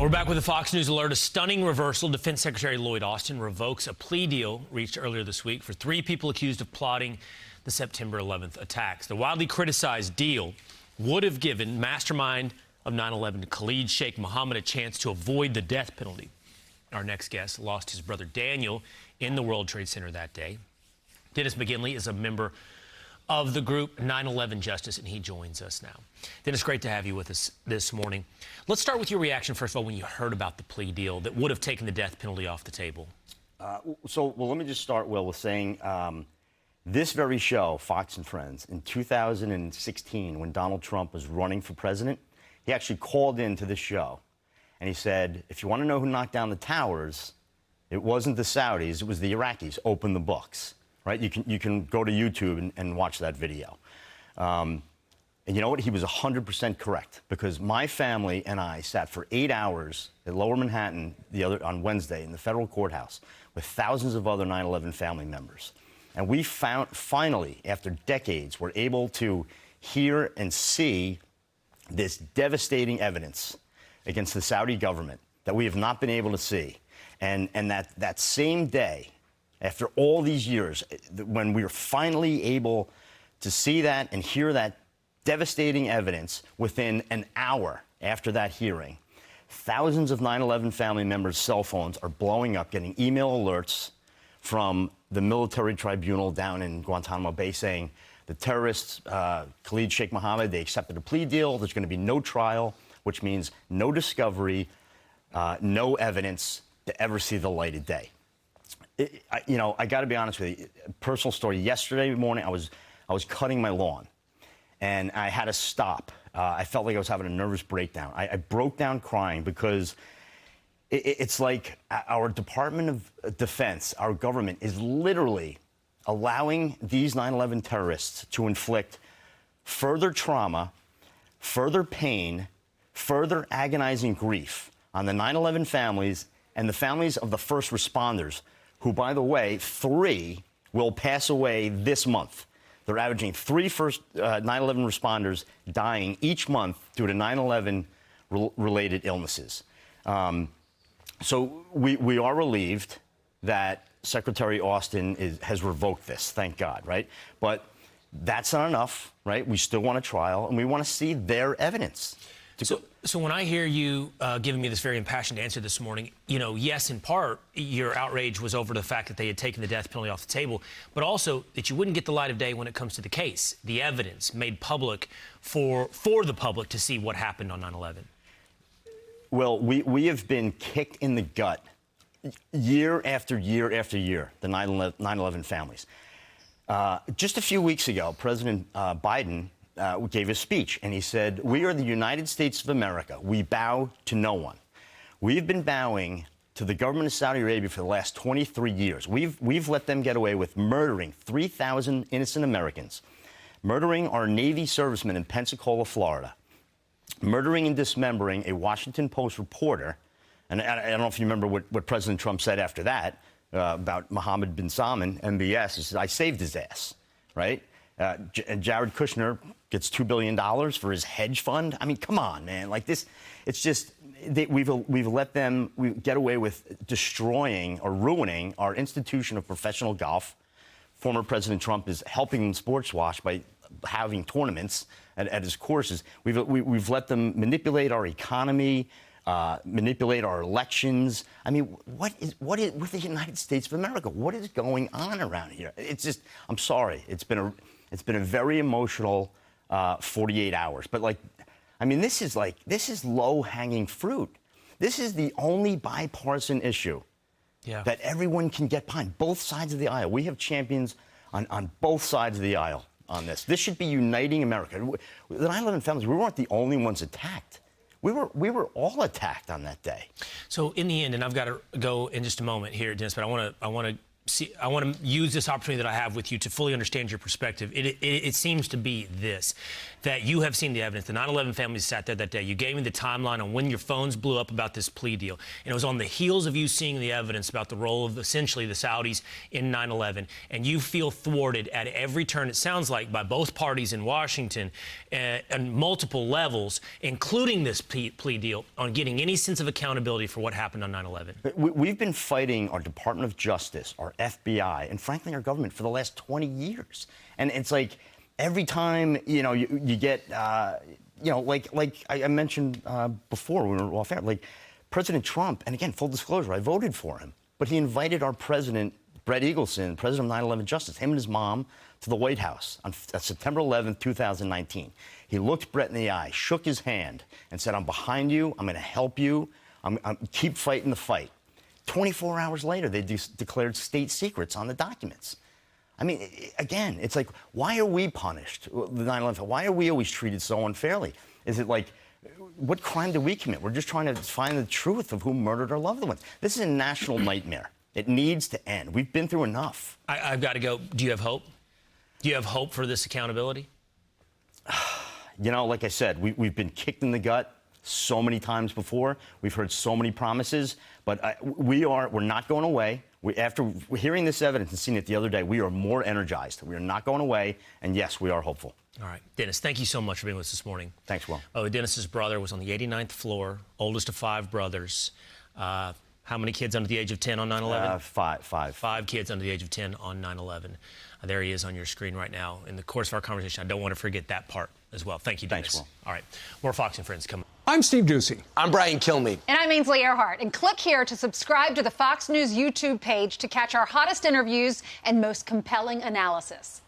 We're back with a Fox News alert. A stunning reversal. Defense Secretary Lloyd Austin revokes a plea deal reached earlier this week for 3 people accused of plotting the September 11th attacks. The widely criticized deal would have given mastermind of 9/11 Khalid Sheikh Mohammed a chance to avoid the death penalty. Our next guest lost his brother Daniel in the World Trade Center that day. Dennis McGinley is a member of the group 9/11 Justice, and he joins us now. Dennis, great to have you with us this morning. Let's start with your reaction, first of all, when you heard about the plea deal that would have taken the death penalty off the table. Let me just start, Will, with saying this very show, Fox and Friends, in 2016, when Donald Trump was running for president, he actually called into this show, and he said, if you want to know who knocked down the towers, it wasn't the Saudis, it was the Iraqis. Open the books. Right? You can go to YouTube and watch that video. And you know what? He was 100% correct, because my family and I sat for 8 hours at Lower Manhattan on Wednesday in the federal courthouse with thousands of other 9/11 family members. And we finally, after decades, were able to hear and see this devastating evidence against the Saudi government that we have not been able to see. And that same day, after all these years, when we were finally able to see that and hear that devastating evidence, within an hour after that hearing, thousands of 9/11 family members' cell phones are blowing up, getting email alerts from the military tribunal down in Guantanamo Bay saying the terrorists, Khalid Sheikh Mohammed, they accepted a plea deal. There's going to be no trial, which means no discovery, no evidence to ever see the light of day. I got to be honest with you. Personal story. Yesterday morning, I was cutting my lawn, and I had to stop. I felt like I was having a nervous breakdown. I broke down crying because it's like our Department of Defense, our government, is literally allowing these 9/11 terrorists to inflict further trauma, further pain, further agonizing grief on the 9/11 families and the families of the first responders, who, by the way, 3 will pass away this month. They're averaging 3 first 9/11 responders dying each month due to 9/11 related illnesses. So we are relieved that Secretary Austin has revoked this, thank God, right? But that's not enough, right? We still want a trial, and we want to see their evidence. So when I hear you giving me this very impassioned answer this morning, yes, in part, your outrage was over the fact that they had taken the death penalty off the table, but also that you wouldn't get the light of day when it comes to the case, the evidence made public for the public to see what happened on 9/11. Well, we have been kicked in the gut year after year after year, the 9/11 families. Just a few weeks ago, President Biden gave a speech, and he said, "We are the United States of America. We bow to no one." We've been bowing to the government of Saudi Arabia for the last 23 years. We've let them get away with murdering 3,000 innocent Americans, murdering our Navy servicemen in Pensacola, Florida, murdering and dismembering a Washington Post reporter. And I don't know if you remember what President Trump said after that about Mohammed bin Salman, MBS. He said, "I saved his ass," right? And Jared Kushner gets $2 billion for his hedge fund. I mean, come on, man. Like this, it's just, we've let them get away with destroying or ruining our institution of professional golf. Former President Trump is helping them sports wash by having tournaments at his courses. We've let them manipulate our economy, manipulate our elections. I mean, we're the United States of America. What is going on around here? It's just, I'm sorry. It's been a very emotional 48 hours. But this is low-hanging fruit. This is the only bipartisan issue that everyone can get behind, both sides of the aisle. We have champions on both sides of the aisle on this. This should be uniting America. The 9/11 families, we weren't the only ones attacked. We were all attacked on that day. So in the end, and I've got to go in just a moment here, Dennis, but I want to I want to use this opportunity that I have with you to fully understand your perspective. It seems to be this, that you have seen the evidence. The 9/11 families sat there that day. You gave me the timeline on when your phones blew up about this plea deal. And it was on the heels of you seeing the evidence about the role of essentially the Saudis in 9/11. And you feel thwarted at every turn, it sounds like, by both parties in Washington on multiple levels, including this plea deal, on getting any sense of accountability for what happened on 9/11. We've been fighting our Department of Justice, our FBI, and frankly our government for the last 20 years. And it's like every time, you get, like I mentioned before when we were off air, like President Trump, and again, full disclosure, I voted for him, but he invited our president, Brett Eagleson, president of 9/11 Justice, him and his mom, to the White House on September 11th, 2019. He looked Brett in the eye, shook his hand, and said, "I'm behind you. I'm going to help you. I'm keep fighting the fight." 24 hours later, they declared state secrets on the documents. I mean, again, it's like, why are we punished? The 9/11, why are we always treated so unfairly? Is it like, what crime did we commit? We're just trying to find the truth of who murdered our loved ones. This is a national nightmare. It needs to end. We've been through enough. I've got to go. Do you have hope? Do you have hope for this accountability? Like I said, we've been kicked in the gut so many times before. We've heard so many promises, but we're not going away. After hearing this evidence and seeing it the other day, we are more energized. We are not going away, and yes, we are hopeful. All right. Dennis, thank you so much for being with us this morning. Thanks, Will. Oh, Dennis's brother was on the 89th floor, oldest of 5 brothers. How many kids under the age of 10 on 9/11? 5. 5 kids under the age of 10 on 9/11. There he is on your screen right now. In the course of our conversation, I don't want to forget that part as well. Thank you, Dennis. Thanks, Will. All right. More Fox and Friends coming. I'm Steve Doocy. I'm Brian Kilmeade. And I'm Ainsley Earhart. And click here to subscribe to the Fox News YouTube page to catch our hottest interviews and most compelling analysis.